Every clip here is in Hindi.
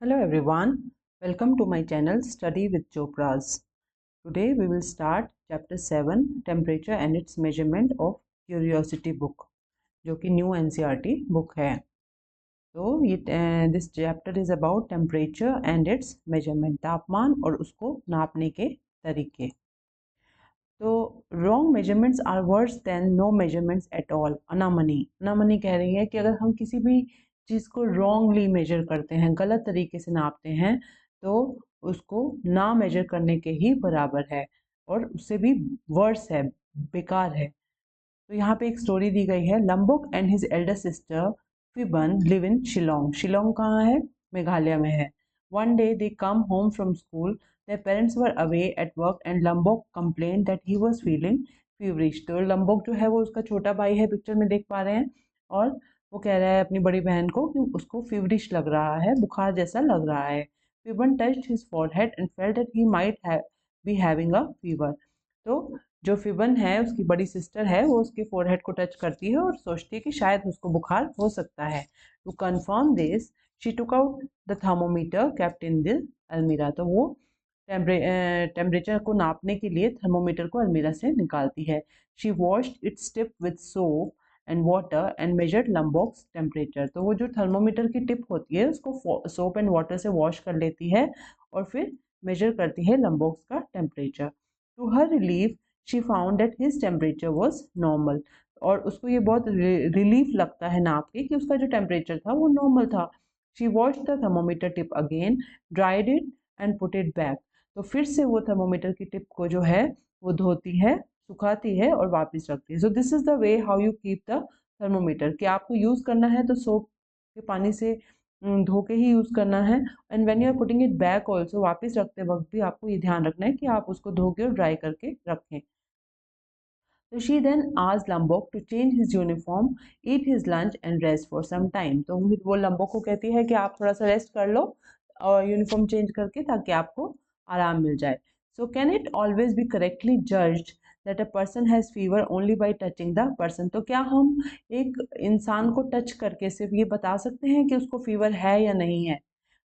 Hello everyone, welcome to my channel Study with Chopras. Today we will start chapter 7 Temperature and its Measurement of Curiosity book जो कि न्यू NCERT book है. तो this chapter is about temperature and its measurement, तापमान और उसको नापने के तरीके. तो wrong measurements are worse than no measurements at all. अनामनी कह रही है कि अगर हम किसी भी चीज़ को रॉन्गली मेजर करते हैं, गलत तरीके से नापते हैं, तो उसको ना मेजर करने के ही बराबर है और उससे भी वर्स है, बेकार है. तो यहाँ पे एक स्टोरी दी गई है. Lambok and his elder sister Phiban live in Shillong. Shillong कहाँ है? मेघालय में है. One day they come home from school. Their parents were away at work and Lombok complained that he was feeling feverish. तो लंबोक जो है वो उसका छोटा भाई है, पिक्चर में देख पा रहे हैं, और वो कह रहा है अपनी बड़ी बहन को कि उसको फीवरिश लग रहा है, बुखार जैसा लग रहा है. Fiban touched his forehead and felt that he might be having a fever. तो जो फिबन है, उसकी बड़ी सिस्टर है, वो उसके फोरहेड को टच करती है और सोचती है कि शायद उसको बुखार हो सकता है. To confirm this she took out the thermometer kept in the अलमीरा. तो वो टेम्परेचर को नापने के लिए थर्मोमीटर को अलमीरा से निकालती है. She washed its tip with soap and water and measured Lambok's temperature. तो वो जो थर्मोमीटर की टिप होती है उसको सोप एंड वाटर से वॉश कर लेती है और फिर मेजर करती है लंबोक्स का temperature. To her relief she found that his temperature was normal. और उसको ये बहुत रिलीफ लगता है नाप के कि उसका जो टेम्परेचर था वो नॉर्मल था. She wash the thermometer tip again, dried it and put it back. तो फिर से वो थर्मोमीटर की टिप को जो है वो धोती है, सुखाती है और वापस रखती है. So this is the way how you keep the thermometer. कि आपको यूज़ करना है तो सोप के पानी से धो के ही यूज़ करना है. And when you are putting it back also, वापस रखते वक्त भी आपको ये ध्यान रखना है कि आप उसको धो के और ड्राई करके रखें. तो शी देन आज Lambok to change his uniform, eat his lunch and rest for some time. तो फिर वो लंबोक को कहती है कि आप थोड़ा सा रेस्ट कर लो और यूनिफॉर्म चेंज करके, ताकि आपको आराम मिल जाए. So can it always be correctly judged that a person has fever only by touching the person. तो क्या हम एक इंसान को टच करके सिर्फ ये बता सकते हैं कि उसको फीवर है या नहीं है?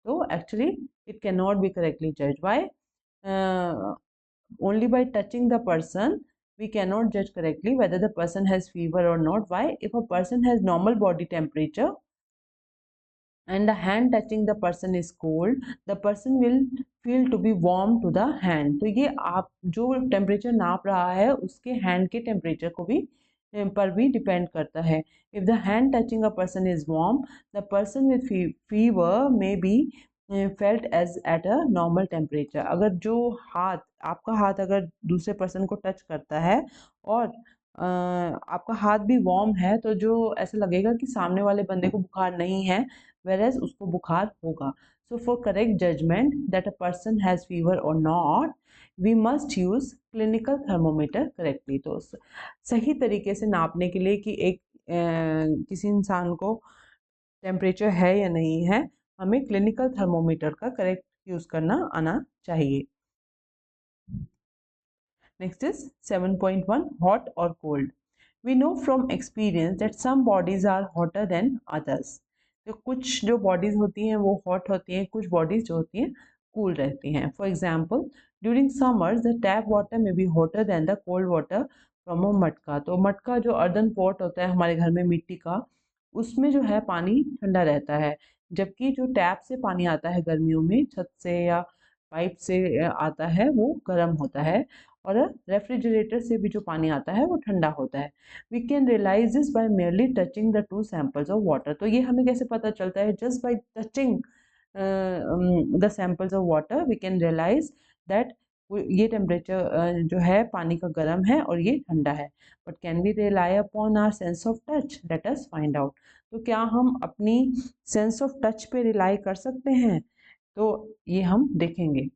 तो actually it can not be correctly judged. By only by touching the person we cannot judge correctly whether the person has fever or not. Why? If a person has normal body temperature and the hand touching the person is cold, the person will feel to be warm to the hand. तो ये आप जो टेम्परेचर नाप रहा है उसके हैंड के टेम्परेचर को भी पर भी डिपेंड करता है. If the hand touching a person is warm, the person with fever may be felt as at a normal temperature. अगर जो हाथ, आपका हाथ अगर दूसरे पर्सन को टच करता है और आपका हाथ भी वार्म है, तो जो ऐसा लगेगा कि सामने वाले बंदे को बुखार नहीं है, whereas उसको बुखार होगा. So for correct judgement that a person has fever और not, we must use clinical thermometer correctly. तो सही तरीके से नापने के लिए कि एक किसी इंसान को टेम्परेचर है या नहीं है, हमें क्लिनिकल थर्मोमीटर का करेक्ट यूज़ करना आना चाहिए. नेक्स्ट इज 7.1 हॉट और cold. We know from experience that some bodies are hotter than others. तो कुछ जो बॉडीज होती हैं वो हॉट होती हैं, कुछ बॉडीज जो होती हैं कूल रहती हैं. For example, during summers the tap water may be hotter than the cold water from a matka. तो मटका जो अर्दन पॉट होता है हमारे घर में मिट्टी का, उसमें जो है पानी ठंडा रहता है, जबकि जो टैप से पानी आता है गर्मियों में, छत से या पाइप से आता है, वो गर्म होता है. और रेफ्रिजरेटर से भी जो पानी आता है वो ठंडा होता है. We can realise this by merely touching the two samples of water. तो ये हमें कैसे पता चलता है? Just by touching the samples of water we can realise that ये टेम्परेचर जो है पानी का गर्म है और ये ठंडा है. But can we rely upon our sense of touch? Let us find out. तो क्या हम अपनी सेंस ऑफ टच पे रिलाई कर सकते हैं? तो ये हम देखेंगे.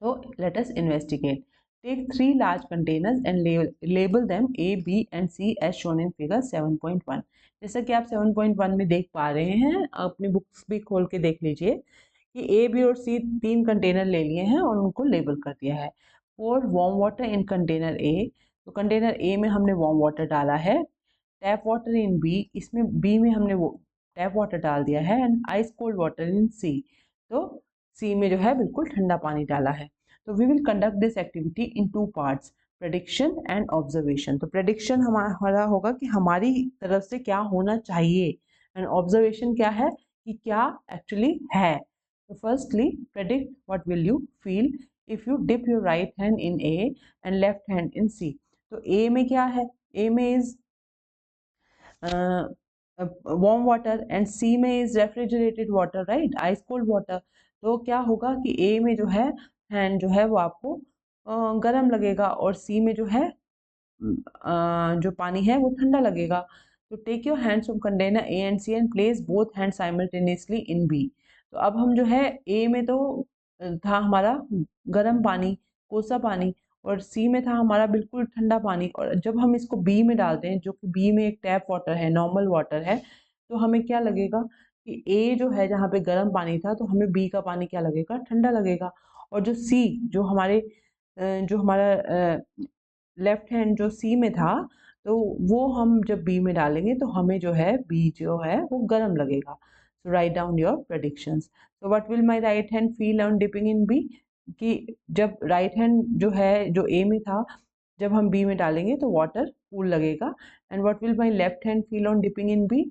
तो let us investigate. Take three large containers and label them A, B and C as shown in figure 7.1. जैसा कि आप 7.1 में देख पा रहे हैं, अपनी बुक्स भी खोल के देख लीजिए कि A, B और C तीन कंटेनर ले लिए हैं और उनको लेबल कर दिया है. Pour warm water in container A. तो कंटेनर A में हमने warm water डाला है. Tap water in B, इसमें B में हमने वो टैप वाटर डाल दिया है. And ice cold water in C. तो सी में जो है बिल्कुल ठंडा पानी डाला है। तो we will conduct this activity in 2 parts, prediction and observation. तो प्रेडिक्शन हमारा होगा कि हमारी तरफ से क्या होना चाहिए, एंड ऑब्जर्वेशन क्या है कि क्या एक्चुअली है। तो firstly predict what will you feel if you dip your right hand in A and left hand in C. तो ए में क्या है, ए में is warm water and C में is refrigerated water, right, ice cold water. तो क्या होगा कि ए में जो है हैंड जो है वो आपको गर्म लगेगा, और सी में जो है जो पानी है वो ठंडा लगेगा। तो take your hands from container A and C and place both hand simultaneously in B. तो अब हम जो है ए में तो था हमारा गर्म पानी, कोसा पानी, और सी में था हमारा बिल्कुल ठंडा पानी। और जब हम इसको बी में डालते हैं, जो कि बी में एक टैप वाटर है, नॉर्मल वाटर है, तो हमें क्या लगेगा कि ए जो है जहाँ पे गर्म पानी था, तो हमें बी का पानी क्या लगेगा, ठंडा लगेगा। और जो सी जो हमारे जो हमारा लेफ्ट हैंड जो सी में था, तो वो हम जब बी में डालेंगे तो हमें जो है बी जो है वो गर्म लगेगा। So write down your predictions. So what will my right hand feel on dipping in B, कि जब राइट हैंड जो है जो ए में था, जब हम बी में डालेंगे तो वाटर कूल लगेगा। And what will my left hand feel on dipping in B,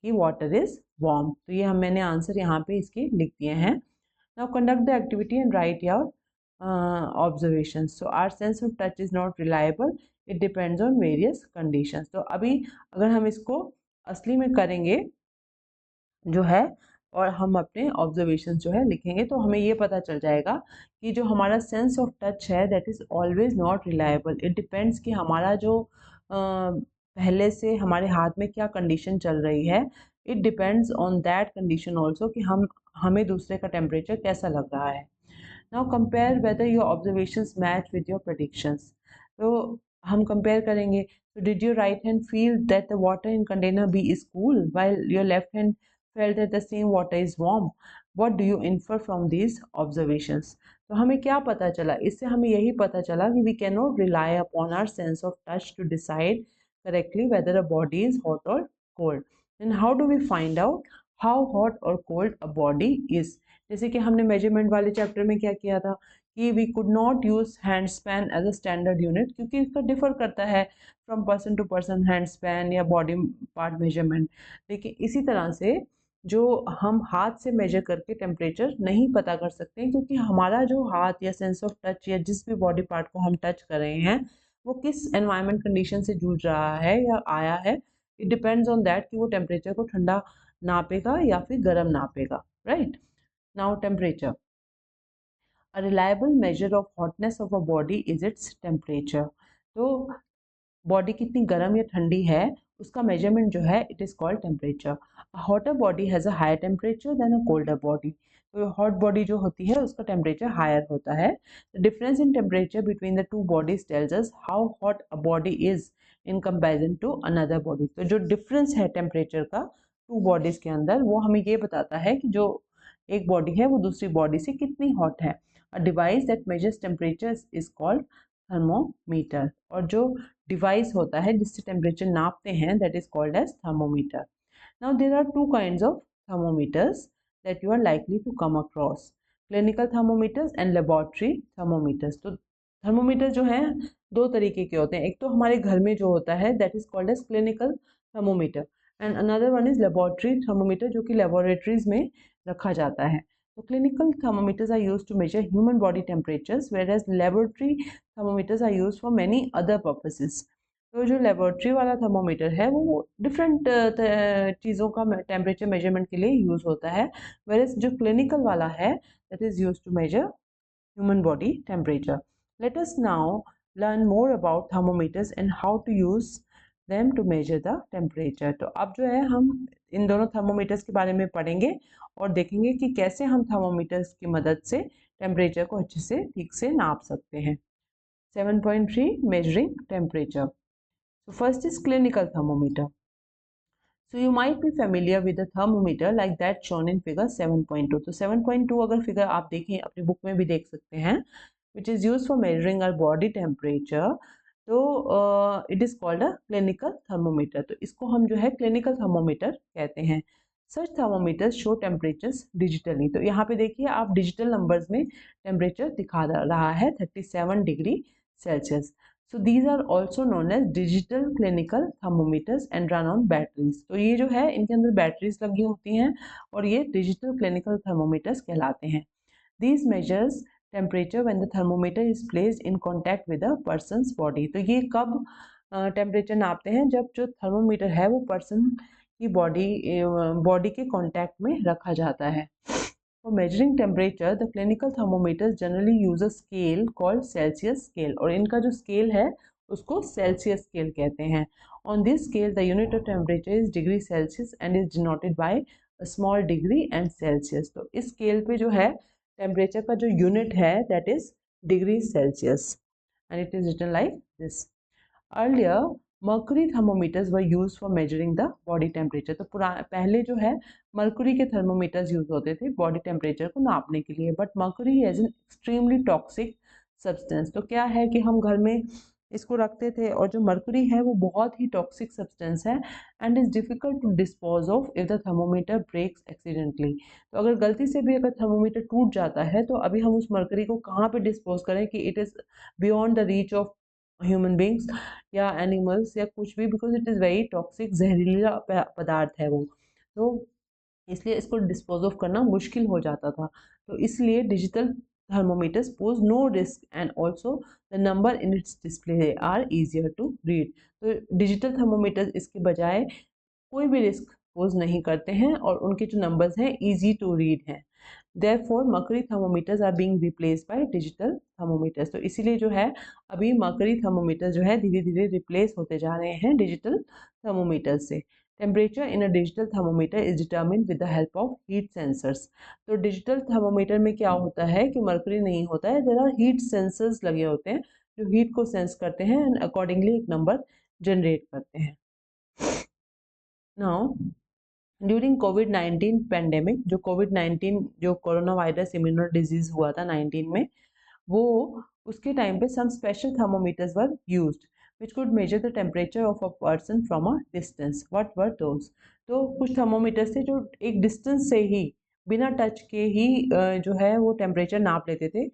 कि वाटर इज वार्म। तो ये हम मैंने आंसर यहाँ पे इसके लिख दिए हैं। Now conduct the activity and right your observations. So our sense of touch is not reliable, it depends on various conditions. तो अभी अगर हम इसको असली में करेंगे जो है, और हम अपने ऑब्जर्वेशन जो है लिखेंगे, तो हमें ये पता चल जाएगा कि जो हमारा सेंस ऑफ टच है that is always not reliable. It depends कि हमारा जो पहले से हमारे हाथ में क्या कंडीशन चल रही है, it depends on that condition also, कि हमें दूसरे का टेम्परेचर कैसा लग रहा है। Now compare whether your observations match with your predictions. तो हम कंपेयर करेंगे। तो did your right hand feel that the water in container B is cool while your left hand felt that the same water is warm? What do you infer from these observations? तो हमें क्या पता चला, इससे हमें यही पता चला कि we cannot rely upon our sense of touch to decide correctly whether a body is hot or cold. Then how do we find out how hot or cold a body is? जैसे कि हमने मेजरमेंट वाले चैप्टर में क्या किया था कि we could not use hand span as a standard unit, क्योंकि इसका डिफर करता है from person to person hand span या बॉडी पार्ट मेजरमेंट। लेकिन इसी तरह से जो हम हाथ से मेजर करके टेम्परेचर नहीं पता कर सकते, क्योंकि हमारा जो हाथ या सेंस ऑफ टच या जिस भी बॉडी पार्ट को हम टच कर रहे हैं वो किस एनवायरनमेंट कंडीशन से जूझ रहा है या आया है। इट डिपेंड्स ऑन दैट कि वो टेम्परेचर को ठंडा नापेगा या फिर गर्म नापेगा, right. Now temperature, a reliable measure of hotness of a body is its temperature. तो बॉडी कितनी गर्म या ठंडी है उसका मेजरमेंट जो है it is called temperature. Hotter body has a higher temperature than a colder body. तो हॉट बॉडी जो होती है उसका टेम्परेचर हायर होता है। The difference in temperature between the two bodies tells us how hot a body is in comparison to another body. तो जो डिफरेंस है टेम्परेचर का टू बॉडीज के अंदर, वो हमें ये बताता है कि जो एक बॉडी है वो दूसरी बॉडी से कितनी हॉट है। A device that measures temperature is called thermometer. और जो डिवाइस होता है जिससे टेम्परेचर नापते हैं that is called as thermometer. Now there are two kinds of thermometers that you are likely to come across, clinical thermometers and laboratory thermometers. तो थर्मोमीटर जो है दो तरीके के होते हैं, एक तो हमारे घर में जो होता है that is called as clinical thermometer, and another one is laboratory thermometer, जो कि लेबोरेटरीज में रखा जाता है। So clinical thermometers are used to measure human body temperatures, whereas laboratory thermometers are used for many other purposes. तो जो लेबोरेटरी वाला थर्मोमीटर है वो डिफरेंट चीज़ों का टेम्परेचर मेजरमेंट के लिए यूज़ होता है, whereas जो क्लिनिकल वाला है that is used to measure human body temperature. Let us now learn more about thermometers and how to use them to measure the temperature. तो अब जो है हम इन दोनों थर्मोमीटर्स के बारे में पढ़ेंगे और देखेंगे कि कैसे हम थर्मोमीटर्स की मदद से टेम्परेचर को अच्छे से ठीक से नाप सकते हैं। 7.3 measuring temperature. So first is clinical thermometer. So you might be familiar with the thermometer like that shown in figure 7.2. तो 7.2 अगर फिगर आप देखें अपनी बुक में भी देख सकते हैं, which is used for measuring our body temperature. तो it is called a clinical thermometer. तो इसको हम जो है क्लिनिकल थर्मोमीटर कहते हैं। सच थर्मोमीटर्स शो टेम्परेचर्स डिजिटली। तो यहाँ पे देखिए आप डिजिटल नंबर्स में टेम्परेचर दिखा रहा है 37 degree Celsius. So these are also known as digital clinical thermometers and run on batteries. तो ये जो है इनके अंदर बैटरीज लगी होती हैं और ये डिजिटल क्लिनिकल थर्मोमीटर्स कहलाते हैं। These measures temperature when the thermometer is placed in contact with a person's body। तो ये कब टेम्परेचर नापते हैं? जब जो थर्मोमीटर है वो पर्सन की बॉडी के कांटेक्ट में रखा जाता है। For measuring temperature, the clinical thermometers generally use a scale called Celsius scale, और इनका जो स्केल है उसको सेल्सियस स्केल कहते हैं। On this scale, the unit of temperature is degree Celsius and is denoted by a small degree and Celsius। तो इस स्केल पे जो है टेम्परेचर का जो यूनिट है that is degree Celsius and it is written like this. Earlier mercury thermometers were use for measuring the body temperature. तो पहले जो है मर्कुरी के थर्मोमीटर्स यूज होते थे बॉडी टेम्परेचर को नापने के लिए, but mercury is an extremely toxic substance. तो क्या है कि हम घर में इसको रखते थे और जो मर्कुरी है वो बहुत ही टॉक्सिक सब्सटेंस है and is difficult to dispose of if the thermometer breaks accidentally. तो अगर गलती से भी अगर थर्मोमीटर टूट जाता है तो अभी हम उस मर्करी को कहाँ पे डिस्पोज करें कि it is beyond the reach of human beings या एनिमल्स या कुछ भी, because it is very toxic, जहरीला पदार्थ है वो। तो इसलिए इसको डिस्पोज ऑफ करना मुश्किल हो जाता था। तो इसलिए digital thermometers pose no risk and also the number in its display are easier to read। तो डिजिटल थर्मोमीटर्स इसके बजाय कोई भी रिस्क पोज नहीं करते हैं और उनके जो नंबर्स हैं इजी टू रीड हैं। Therefore mercury thermometers are being replaced by digital thermometers। तो इसीलिए जो है अभी मर्करी थर्मोमीटर जो है धीरे धीरे रिप्लेस होते जा रहे हैं डिजिटल थर्मोमीटर से। Temperature in a digital thermometer is determined with the help of heat sensors. तो डिजिटल थर्मोमीटर में क्या होता है कि मर्करी नहीं होता है, देयर आर हीट सेंसर्स लगे होते हैं जो हीट को सेंस करते हैं एंड अकॉर्डिंगली एक नंबर जनरेट करते हैं। नाउ ड्यूरिंग कोविड-19 पेंडेमिक, जो कोविड-19 जो कोरोना वायरस इम्यूनो डिजीज हुआ था 19 में, वो उसके टाइम पे some special thermometers were used which could measure the temperature of a person from a distance. What were those? तो कुछ थर्मोमीटर्स थे जो एक डिस्टेंस से ही बिना टच के ही जो है वो टेम्परेचर नाप लेते थे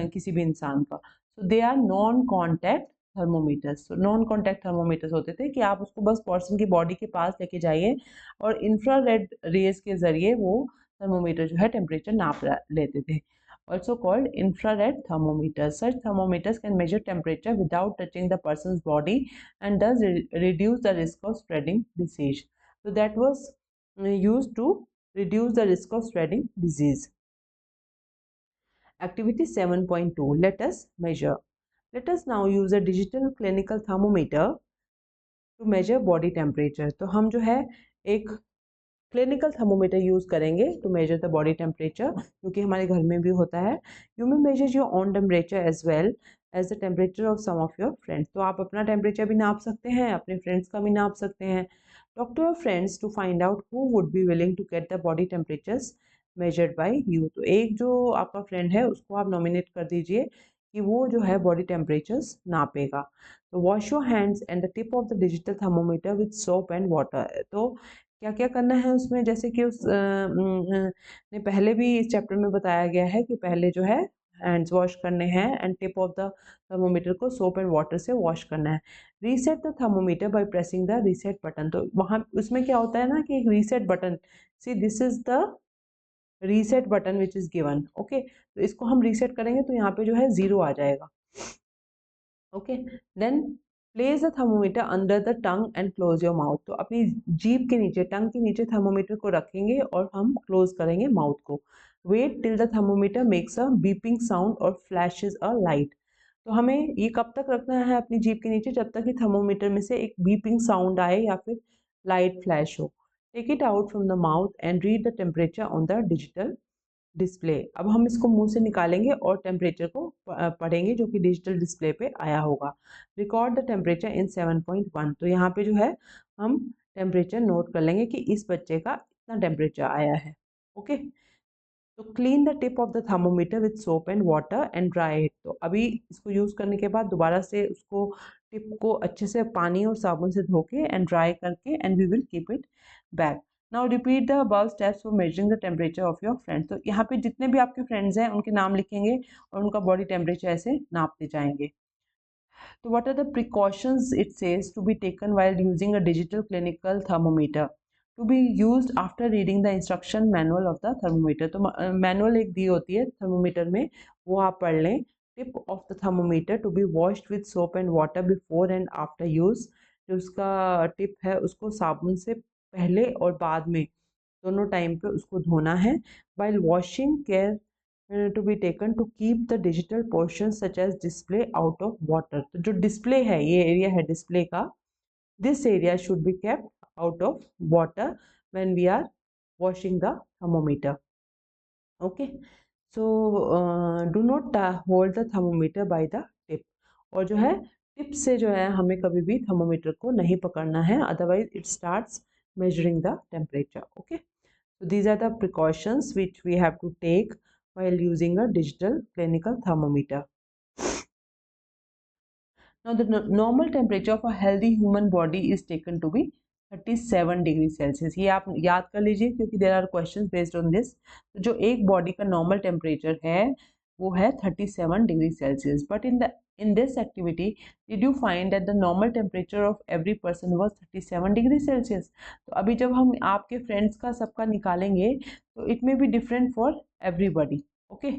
किसी भी इंसान का। So they are non contact thermometers. तो नॉन कॉन्टैक्ट थर्मोमीटर्स होते थे कि आप उसको बस पर्सन की बॉडी के पास लेके जाइए और इंफ्रारेड रेज के ज़रिए वो थर्मोमीटर जो है टेम्परेचर नाप लेते थे। Also called infrared thermometers. Such thermometers can measure temperature without touching the person's body and thus reduce the risk of spreading disease. So that was used to reduce the risk of spreading disease. Activity 7.2. Let us measure. Let us now use a digital clinical thermometer to measure body temperature. तो हम जो है एक क्लिनिकल थर्मोमीटर यूज़ करेंगे to measure the body temperature, क्योंकि हमारे घर में भी होता है। You may measure your own temperature as well as the temperature of some of your friends. तो आप अपना टेम्परेचर भी नाप सकते हैं, अपने फ्रेंड्स का भी नाप सकते हैं। Talk to your friends to find out who would be willing to get the body temperatures measured by you. तो एक जो आपका फ्रेंड है उसको आप नॉमिनेट कर दीजिए कि वो जो है बॉडी टेम्परेचर्स नापेगा। तो wash your hands and the tip of the digital thermometer with soap and water. तो क्या क्या करना है उसमें, जैसे कि उस ने पहले भी इस चैप्टर में बताया गया है कि पहले जो है हैंड्स वॉश करने हैं and tip of the thermometer को सोप एंड वाटर से वॉश करना है। Reset the thermometer by pressing the reset button. तो वहाँ उसमें क्या होता है ना कि एक reset button, see this is the reset button which is given. Okay, तो इसको हम रीसेट करेंगे तो यहाँ पे जो है 0 आ जाएगा। Okay, then place the thermometer under the tongue and close your mouth. तो अपनी जीभ के नीचे, टंग के नीचे थर्मोमीटर को रखेंगे और हम क्लोज करेंगे माउथ को। Wait till the thermometer makes a beeping sound और फ्लैशेज अ लाइट। तो हमें ये कब तक रखना है अपनी जीभ के नीचे? जब तक कि थर्मोमीटर में से एक बीपिंग साउंड आए या फिर लाइट फ्लैश हो। Take it out from the mouth and read the temperature on the digital display. अब हम इसको मुंह से निकालेंगे और टेम्परेचर को पढ़ेंगे जो कि डिजिटल डिस्प्ले पे आया होगा। Record the temperature in 7.1। तो यहाँ पे जो है हम टेम्परेचर नोट कर लेंगे कि इस बच्चे का इतना टेम्परेचर आया है। ओके, तो clean the tip of the thermometer with soap and water and dry it. तो अभी इसको यूज़ करने के बाद दोबारा से उसको टिप को अच्छे से पानी और साबुन से धो के एंड ड्राई करके and we will keep it back. Now repeat the above steps for measuring the temperature of your friends. तो यहाँ पे जितने भी आपके फ्रेंड्स हैं उनके नाम लिखेंगे और उनका बॉडी टेम्परेचर ऐसे नापते जाएंगे। तो what are the precautions it says to be taken while using a digital clinical thermometer to be used after reading the instruction manual of the thermometer। तो मैनुअल एक दी होती है थर्मोमीटर में, वो आप पढ़ लें। Tip of the thermometer to be washed with soap and water before and after use. जो उसका टिप है उसको साबुन से पहले और बाद में दोनों टाइम पे उसको धोना है। While washing care to be taken to keep the digital portion such as display out of water. तो जो डिस्प्ले है, ये एरिया है डिस्प्ले का, this area should be kept out of water when we are washing the thermometer. Okay, so do not hold the thermometer by the tip. और जो है टिप से जो है हमें कभी भी थर्मोमीटर को नहीं पकड़ना है, otherwise it starts measuring the temperature। Okay, so these are the precautions which we have to take while using a digital clinical thermometer। Now the normal temperature of a healthy human body is taken to be 37 degree Celsius. ये आप याद कर लीजिए क्योंकि there are question based on this. तो जो एक बॉडी का नॉर्मल टेम्परेचर है वो है 37 degree Celsius. But in this activity did you find that the normal temperature of every person was 37 degree Celsius. तो अभी जब हम आपके फ्रेंड्स का सबका निकालेंगे तो it may be different for everybody. Okay,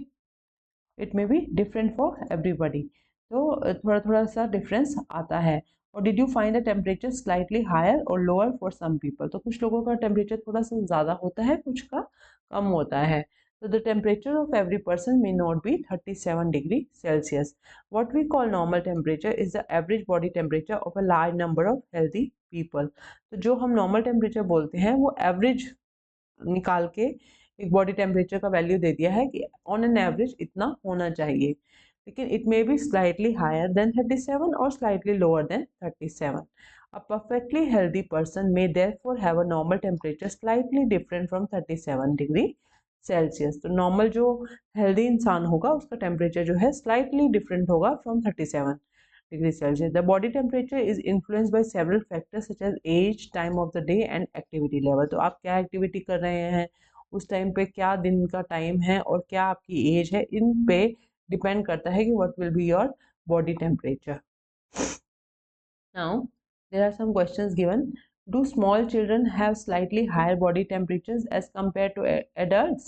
it may be different for everybody. तो थोड़ा थोड़ा सा डिफरेंस आता है। और did you find the temperature slightly higher और लोअर फॉर सम पीपल। तो कुछ लोगों का टेम्परेचर थोड़ा सा ज़्यादा होता है, कुछ का कम होता है। So the temperature of every person may not be 37 degree Celsius। What we call normal temperature is the average body temperature of a large number of healthy people। तो जो हम normal temperature बोलते हैं वो average निकाल के एक बॉडी टेम्परेचर का वैल्यू दे दिया है कि ऑन एन एवरेज इतना होना चाहिए। लेकिन it may be slightly higher than 37 और slightly lower than 37। A perfectly healthy person may therefore have a normal temperature slightly different from 37 degree Celsius। तो नॉर्मल जो हेल्दी इंसान होगा उसका टेम्परेचर जो है स्लाइटली डिफरेंट होगा from 37 degree Celsius। The body temperature is influenced by several factors such as age, time of the day and activity level। तो आप क्या एक्टिविटी कर रहे हैं उस टाइम पे, क्या दिन का टाइम है और क्या आपकी एज है, इन पे डिपेंड करता है कि what will be your body temperature. Now, there are some questions given. Do small children have slightly higher body temperatures as compared to adults?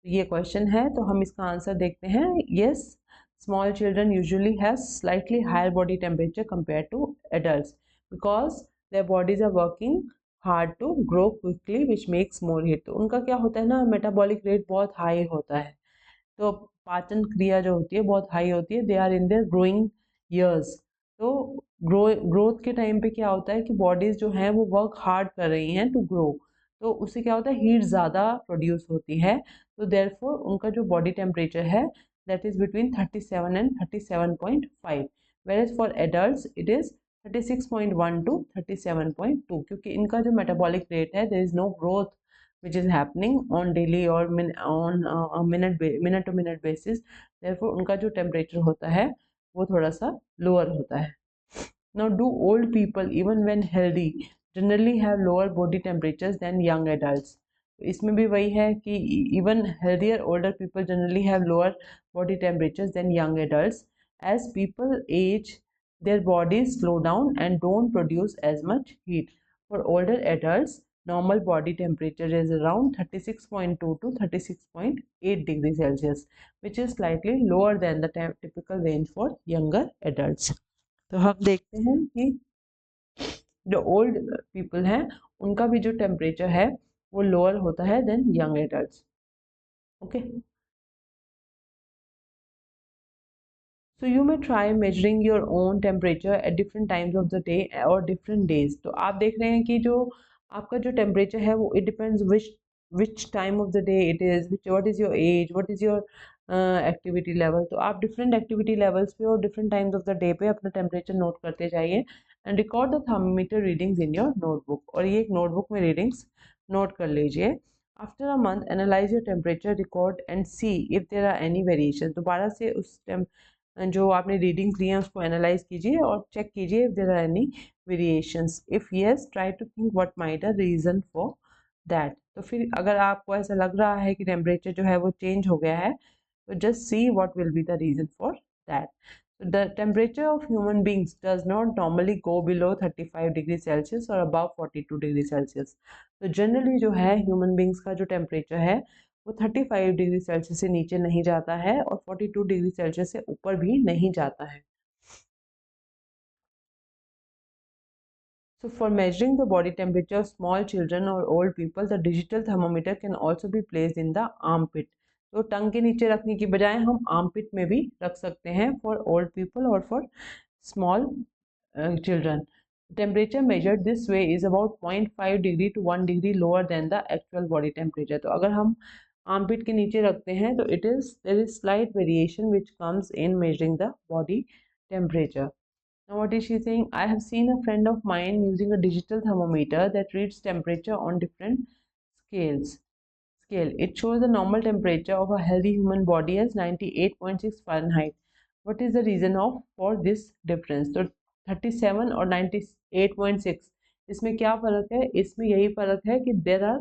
ये क्वेश्चन है तो हम इसका आंसर देखते हैं। Yes, small children usually have slightly higher body temperature compared to adults because their bodies are working hard to grow quickly which makes more heat। तो उनका क्या होता है ना, मेटाबॉलिक रेट बहुत हाई होता है, तो पाचन क्रिया जो होती है बहुत हाई होती है। They are in their growing years. तो ग्रोथ के टाइम पे क्या होता है कि बॉडीज जो हैं वो वर्क हार्ड कर रही हैं टू ग्रो, तो उससे क्या होता है हीट ज़्यादा प्रोड्यूस होती है। तो देयरफॉर उनका जो बॉडी टेम्परेचर है that is between 37 and 37.5, whereas for adults it is 36.1 to 37.2। क्योंकि इनका जो मेटाबॉलिक रेट है there is no growth which is happening on daily or minute to minute basis, therefore उनका जो टेम्परेचर होता है वो थोड़ा सा लोअर होता है। Now do old people even when healthy generally have lower body temperatures than young adults। तो इसमें भी वही है कि even healthier older people generally have lower body temperatures than young adults as people age their bodies slow down and don't produce as much heat। For older adults normal body temperature is around 36.2 to 36.8 degree Celsius which is slightly lower than the typical range for younger adults। तो हम देखते हैं कि जो ओल्ड पीपल हैं उनका भी जो टेम्परेचर है वो लोअर होता है than young adults. Okay, so you may try measuring your own temperature at different times of the day और डिफरेंट डेज। तो आप देख रहे हैं कि जो आपका जो टेम्परेचर है वो it depends which time of the day it is, which what is your age, what is your activity level. तो आप डिफरेंट एक्टिविटी लेवल्स पे और different times of the day पे अपना टेम्परेचर नोट करते जाइए and record the thermometer readings in your notebook. और ये एक नोटबुक में रीडिंग्स नोट कर लीजिए। After a month analyse your temperature record and see if there are any variation. दोबारा से उस जो आपने रीडिंग्स ली हैं उसको एनालाइज कीजिए और चेक कीजिए if there are any variations. If yes try to think what might the reason for that. तो फिर अगर आपको ऐसा लग रहा है कि टेम्परेचर जो है वो चेंज हो गया है, तो just see what will be the reason for that. So the temperature of human beings does not normally go below 35 degrees Celsius or above 42 degrees Celsius. तो जनरली जो है ह्यूमन बींग्स का जो टेम्परेचर है वो 35 डिग्री सेल्सियस से नीचे नहीं जाता है और 42 डिग्री सेल्सियस से ऊपर भी नहीं जाता है। So for measuring the body temperature of small children or old people, the digital thermometer can also be placed in the armpit. तो टंग के नीचे रखने की बजाय हम आर्मपिट में भी रख सकते हैं फॉर ओल्ड पीपल और for small children. Temperature measured this way is about 0.5 degree to 1 degree lower than the actual body temperature. तो अगर हम आर्मपिट के नीचे रखते हैं तो there is slight variation which comes in measuring the body temperature. Now what is she saying? I have seen a friend of mine using a digital thermometer that reads temperature on different scale. It shows the normal temperature of a healthy human body as 98.6 Fahrenheit. What is the reason of for this difference? तो 37 और 98.6 इसमें क्या फ़र्क है? इसमें यही फ़र्क है कि there are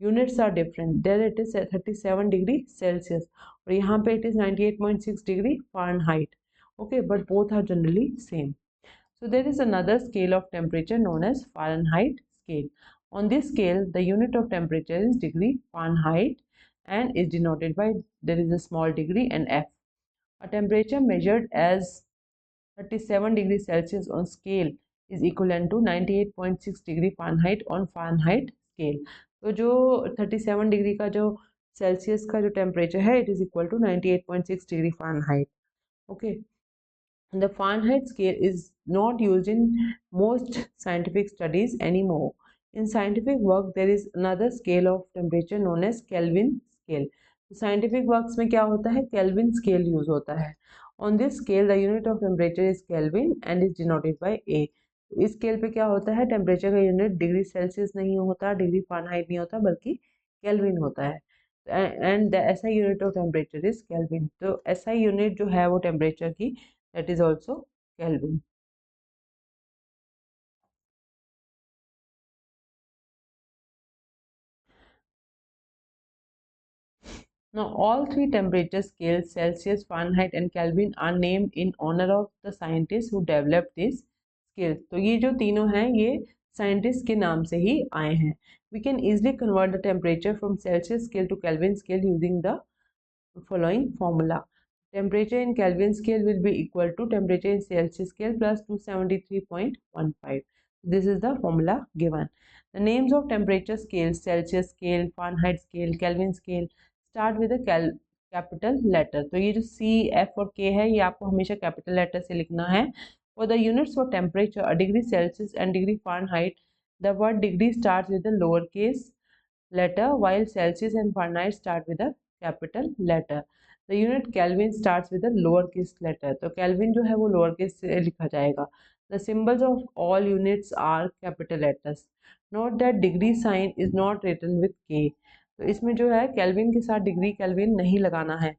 units are different. There it is 37 degree Celsius और यहाँ पे it is 98.6 degree Fahrenheit. Okay, but both are generally same. So there is another scale of temperature known as Fahrenheit scale. On this scale, the unit of temperature is degree Fahrenheit and is denoted by there is a small degree and F. A temperature measured as 37 degrees Celsius on scale is equivalent to 98.6 degree Fahrenheit on Fahrenheit scale. तो जो 37 डिग्री का जो सेल्सियस का जो टेम्परेचर है it is equal to 98.6 degree Fahrenheit. Okay. The Fahrenheit scale is not used in most scientific studies anymore. In scientific work, there is another scale of temperature known as Kelvin scale. Scientific works में क्या होता है? Kelvin scale use होता है. On this scale, the unit of temperature is Kelvin and is denoted by A. इस स्केल पे क्या होता है? टेम्परेचर का यूनिट डिग्री सेल्सियस नहीं होता, डिग्री फ़ारेनहाइट नहीं होता, बल्कि केल्विन होता है. And the SI unit of temperature is kelvin. तो SI यूनिट जो है वो टेम्परेचर की that is also Kelvin. Now all three temperature scales Celsius, Fahrenheit and Kelvin are named in honor of the scientists who developed these scales. तो ये जो तीनों हैं ये साइंटिस्ट के नाम से ही आए हैं. We can easily convert the temperature from Celsius scale to Kelvin scale using the following formula. Temperature in Kelvin scale will be equal to temperature in Celsius scale plus 273.15. This is the formula given. The names of temperature scales Celsius scale, Fahrenheit scale, Kelvin scale start with a capital letter. तो ये जो C, F और K है ये आपको हमेशा capital letter से लिखना है. For the units for temperature, a degree Celsius and degree Fahrenheit, the word degree starts with a lowercase letter while Celsius and Fahrenheit start with a capital letter. The unit Kelvin starts with a lowercase letter. तो Kelvin जो है वो lowercase से लिखा जाएगा. The symbols of all units are capital letters. Note that degree sign is not written with K. तो इसमें जो है Kelvin के साथ degree Kelvin नहीं लगाना है.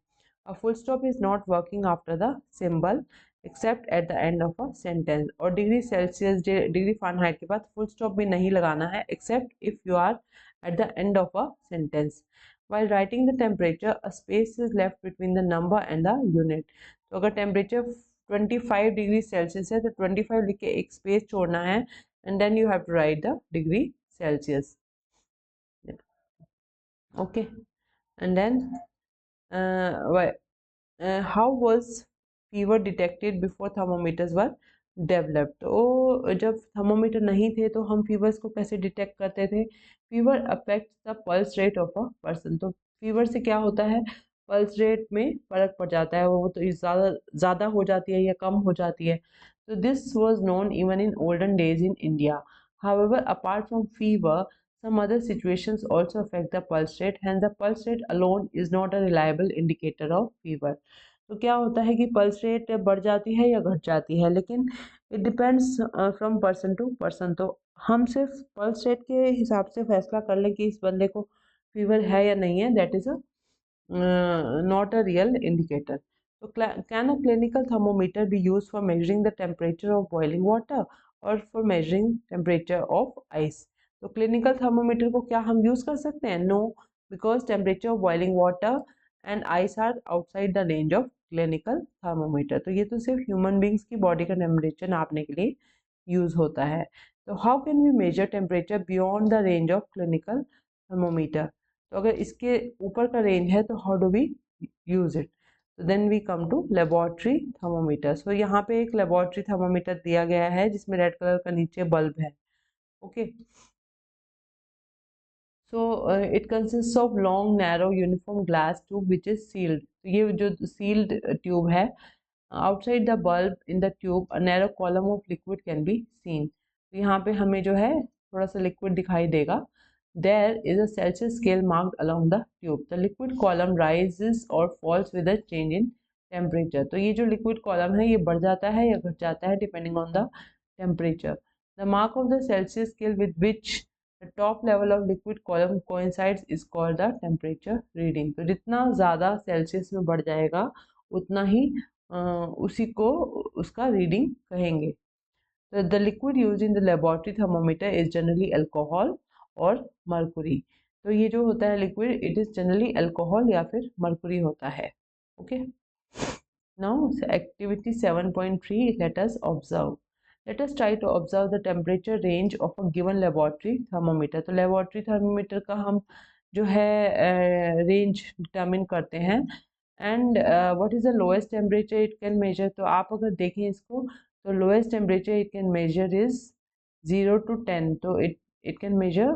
A full stop is not working after the symbol except at the end of a sentence. और degree Celsius degree Fahrenheit के बाद full stop भी नहीं लगाना है except if you are at the end of a sentence. While writing the temperature, a space is left between the number and the unit. तो अगर temperature 25 डिग्री सेल्सियस है तो 25 लिख के एक स्पेस छोड़ना है and then you have to write the degree Celsius. Okay, and then how was fever detected before thermometers were developed? तो जब थर्मोमीटर नहीं थे तो हम फीवर्स को कैसे डिटेक्ट करते थे? Fever affects the pulse rate of a person. तो फीवर से क्या होता है? पल्स रेट में फ़र्क पड़ जाता है, वो तो ज़्यादा ज़्यादा हो जाती है या कम हो जाती है. तो this was known even in olden days in India. However apart from fever, some other situations also affect the pulse rate, hence the pulse rate alone is not a reliable indicator of fever. तो क्या होता है कि पल्स रेट बढ़ जाती है या घट जाती है, लेकिन it depends from person to person. तो हम सिर्फ पल्स रेट के हिसाब से फैसला कर लें कि इस बंदे को फीवर है या नहीं है, that is a not a real indicator. तो can a clinical thermometer be use for measuring the temperature of boiling water और for measuring temperature of ice? तो क्लिनिकल थर्मोमीटर को क्या हम यूज़ कर सकते हैं? No, because temperature of boiling water and ice are outside the range of clinical thermometer. तो ये तो सिर्फ ह्यूमन बींग्स की बॉडी का टेम्परेचर नापने के लिए यूज़ होता है। तो how can we measure temperature beyond the range of clinical thermometer? तो अगर इसके ऊपर का रेंज है तो how do we use it? तो then we come to laboratory thermometer. So यहाँ पे एक लेबोरेटरी थर्मोमीटर दिया गया है जिसमें रेड कलर का नीचे बल्ब है। Okay, so it consists of long narrow uniform glass tube which is sealed. तो ये जो sealed tube है, outside the bulb in the tube a narrow column of liquid can be seen. तो यहाँ पे हमें जो है थोड़ा सा liquid दिखाई देगा. There is a Celsius scale marked along the tube. The liquid column rises or falls with a change in temperature. तो ये जो liquid column है ये बढ़ जाता है या घट जाता है depending on the temperature. The mark of the Celsius scale with which the top level of liquid column coincides is called the temperature reading. तो जितना ज़्यादा सेल्सियस में बढ़ जाएगा उतना ही उसी को उसका रीडिंग कहेंगे. The liquid used in the laboratory thermometer is generally alcohol और mercury. तो ये जो होता है liquid it is generally alcohol या फिर मर्कुरी होता है. Okay, now activity 7.3, let us observe. Let us try to observe the temperature range of a given laboratory thermometer. तो laboratory thermometer का हम जो है रेंज डिटर्मिन करते हैं. And what is the lowest temperature it can measure? तो आप अगर देखें इसको तो lowest temperature it can measure is 0 to 10. तो it can measure,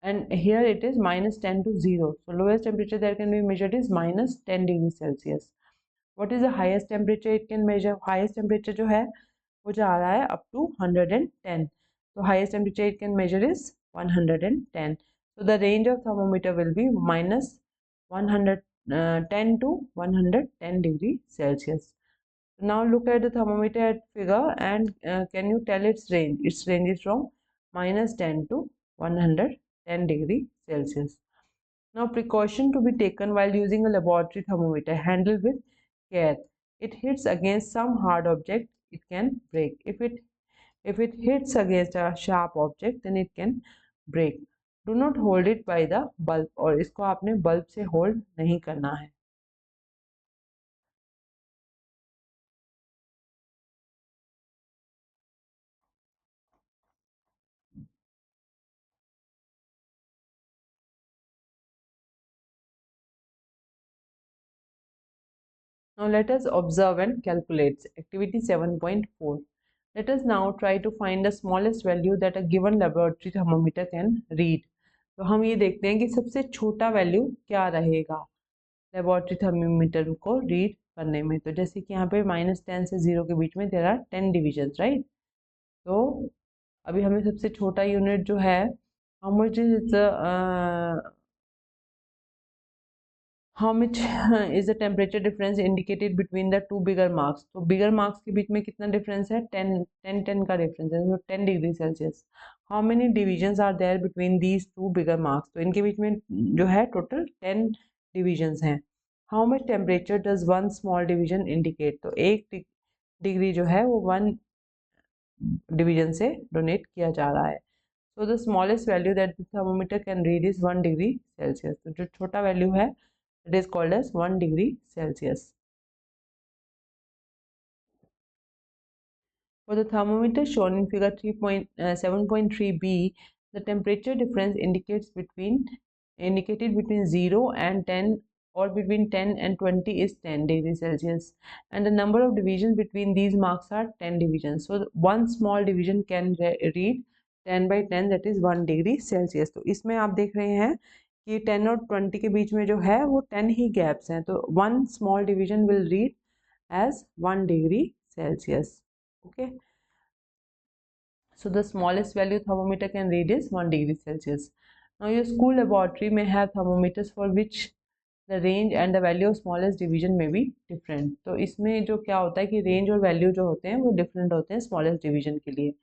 and here it is -10 to 0. So lowest temperature that can be measured is -10 degrees Celsius. What is the highest temperature it can measure? Highest temperature जो है वो जा रहा है up to 110. So highest temperature it can measure is 110. So the range of thermometer will be -110 to 110 degree Celsius. Now look at the thermometer at figure and can you tell its range? Its range is from -10 to 110 degree Celsius. Now precaution to be taken while using a laboratory thermometer. Handle with care. It hits against some hard object, it can break. If it hits against a sharp object, then it can break. Do not hold it by the bulb. और इसको आपने bulb से hold नहीं करना है. Now let us observe and calculate. Activity 7.4. Let us now try to find the smallest value that a given laboratory thermometer can read. तो हम ये देखते हैं कि सबसे छोटा वैल्यू क्या रहेगा लेबोरेटरी थर्मोमीटर को रीड करने में. तो जैसे कि यहाँ पे -10 से 0 के बीच में देयर आर 10 डिविजन्स, राइट. तो अभी हमें सबसे छोटा यूनिट जो है how much is how much is the temperature difference indicated between the two bigger marks? तो bigger marks के बीच में कितना difference है? 10 का difference है, so 10 degree Celsius. How many divisions are there between these two bigger marks? तो इनके बीच में जो है total 10 divisions हैं. How much temperature does one small division indicate? तो एक डिग्री जो है वो 1 डिवीजन से डोनेट किया जा रहा है. So the smallest value that the thermometer can read is 1 degree Celsius. तो जो छोटा वैल्यू है it is called as 1 degree Celsius. For the thermometer shown in figure 7.3b, the temperature difference indicated between 0 and 10 or between 10 and 20 is 10 degrees Celsius, and the number of divisions between these marks are 10 divisions. So one small division can read 10 by 10, that is 1 degree Celsius. तो इसमें आप देख रहे हैं कि 10 और 20 के बीच में जो है वो 10 ही गैप्स हैं. तो one small division will read as 1 degree Celsius. Okay, so the smallest value thermometer can read is 1 degree Celsius. Now your school laboratory may have thermometers for which the range and the value of smallest division may be different. तो इसमें जो क्या होता है कि रेंज और वैल्यू जो होते हैं वो डिफरेंट होते हैं स्मॉलेस्ट डिवीजन के लिए.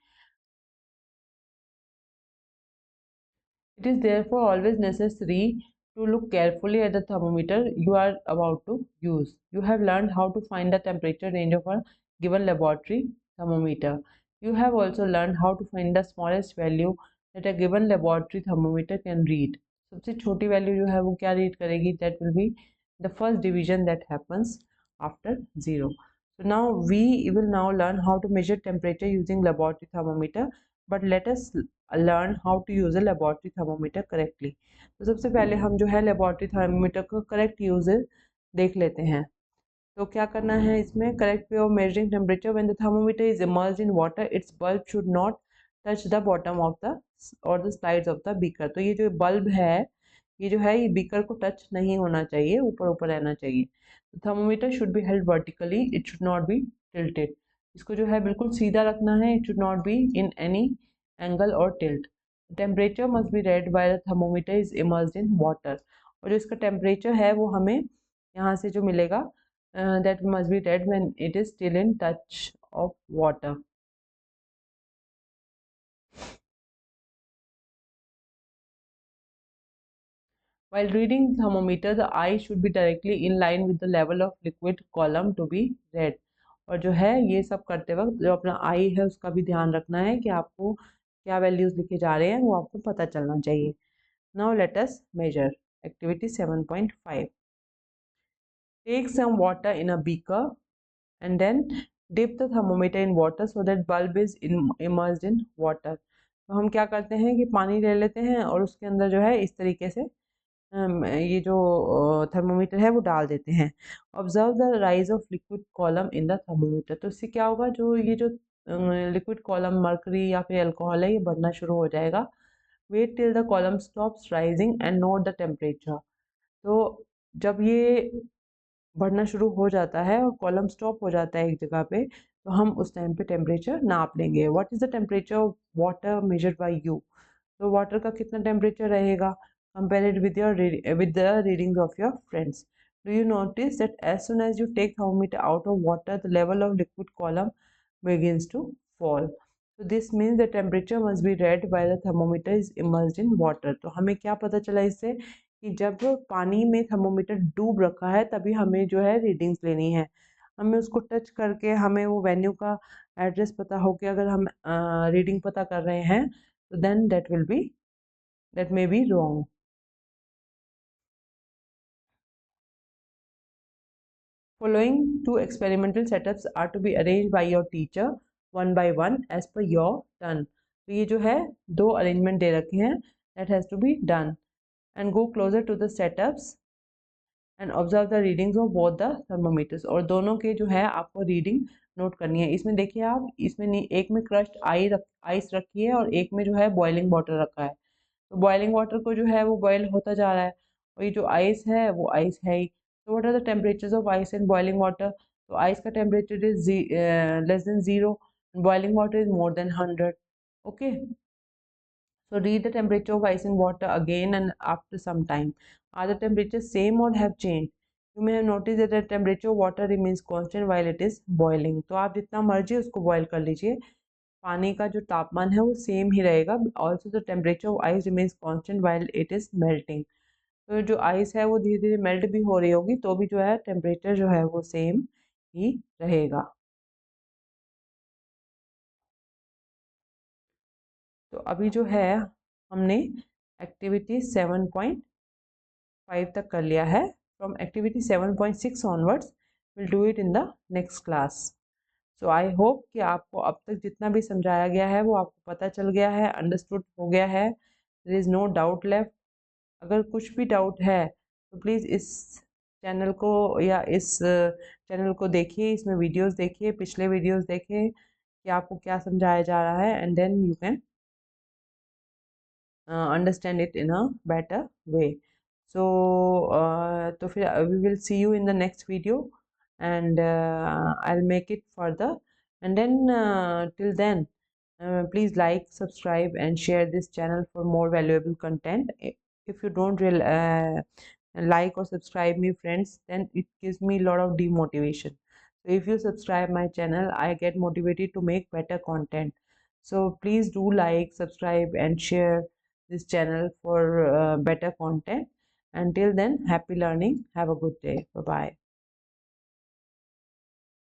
It is therefore always necessary to look carefully at the thermometer you are about to use. You have learned how to find the temperature range of a given laboratory thermometer. You have also learned how to find the smallest value that a given laboratory thermometer can read. सबसे छोटी वैल्यू जो है वो क्या रीड करेगी? That will be the first division that happens after 0. So now we will now learn how to measure temperature using laboratory thermometer, but let us learn how to use a laboratory thermometer correctly. तो सबसे पहले हम जो है laboratory thermometer को correct use देख लेते हैं. तो क्या करना है इसमें? Correct way of measuring temperature when the thermometer is immersed in water its bulb should not touch the bottom of the और the slides of the beaker. तो ये जो बल्ब है ये जो है ये बीकर को टच नहीं होना चाहिए, ऊपर ऊपर रहना चाहिए. Thermometer should be held vertically, it should not be tilted. इसको जो है बिल्कुल सीधा रखना है, it should not be in any angle और tilt. Temperature must be read by the thermometer is immersed in water. और जो इसका टेम्परेचर है वो हमें यहाँ से जो मिलेगा that must be read when it is still in touch of water. While reading thermometer, the eye should be directly in line with the level of liquid column to be read. और जो है ये सब करते वक्त जो अपना आई है उसका भी ध्यान रखना है कि आपको क्या वैल्यूज लिखे जा रहे हैं वो आपको पता चलना चाहिए. Now let us measure. Activity 7.5. Take some water in a beaker and then dip the thermometer in water so that bulb is immersed in water. तो हम क्या करते हैं कि पानी ले लेते हैं और उसके अंदर जो है इस तरीके से ये जो थर्मोमीटर है वो डाल देते हैं. Observe the rise of liquid column in the thermometer. तो इससे क्या होगा? जो ये जो लिक्विड कॉलम मर्करी या फिर अल्कोहल है ये बढ़ना शुरू हो जाएगा. Wait till the column stops rising and note the temperature. तो जब ये बढ़ना शुरू हो जाता है और कॉलम स्टॉप हो जाता है एक जगह पे तो हम उस टाइम पे टेम्परेचर नाप लेंगे. What is the temperature of water measured by you? तो वाटर का कितना टेम्परेचर रहेगा? Compare it with the readings of your friends. Do you notice that as soon as you take thermometer out of water the level of liquid column begins to fall. So this means the temperature must be read while the thermometer is immersed in water. तो हमें क्या पता चला इससे कि जब पानी में थर्मोमीटर डूब रखा है तभी हमें जो है रीडिंग्स लेनी है. हमें उसको टच करके हमें वो वेन्यू का एड्रेस पता हो कि अगर हम रीडिंग पता कर रहे हैं तो then that may be wrong. Following two experimental setups are to be arranged by your teacher one by one as per your turn. तो ये जो है दो अरेंजमेंट दे रखे हैं that has to be done. And go closer to the setups and observe the readings of both the thermometers. और दोनों के जो है आपको रीडिंग नोट करनी है. इसमें देखिए आप इसमें एक में क्रश्ड आइस रखी है और एक में जो है बॉइलिंग वाटर रखा है. तो बॉइलिंग वाटर को जो है वो बॉयल होता जा रहा है और ये जो आइस है वो आइस है ही. So what are the temperatures of ice and boiling water? So ice का temperature is less than 0 and boiling water is more than 100. Okay. So read the temperature of ice and water again and after some time. Are the temperatures same or have changed? You may have noticed that the temperature of water remains constant while it is boiling. तो आप जितना मर्जी उसको बॉयल कर लीजिए, पानी का जो तापमान है वो सेम ही रहेगा. Also the temperature of ice remains constant while it is melting. तो जो आइस है वो धीरे धीरे मेल्ट भी हो रही होगी तो भी जो है टेम्परेचर जो है वो सेम ही रहेगा. तो अभी जो है हमने एक्टिविटी 7.5 तक कर लिया है. From activity 7.6 onwards will do it in the next class. So I hope कि आपको अब तक जितना भी समझाया गया है वो आपको पता चल गया है, अंडरस्टूड हो गया है. There is no doubt left. अगर कुछ भी डाउट है तो प्लीज़ इस चैनल को या इस चैनल को देखिए, इसमें वीडियोस देखिए, पिछले वीडियोस देखिए कि आपको क्या समझाया जा रहा है and then you can understand it in a better way. So तो फिर we will see you in the next video and I'll make it further and then till then please like, subscribe and share this channel for more valuable content. If you don't like or subscribe me friends, then it gives me a lot of demotivation. So if you subscribe my channel, I get motivated to make better content. So please do like, subscribe and share this channel for better content. Until then, happy learning. Have a good day. Bye bye.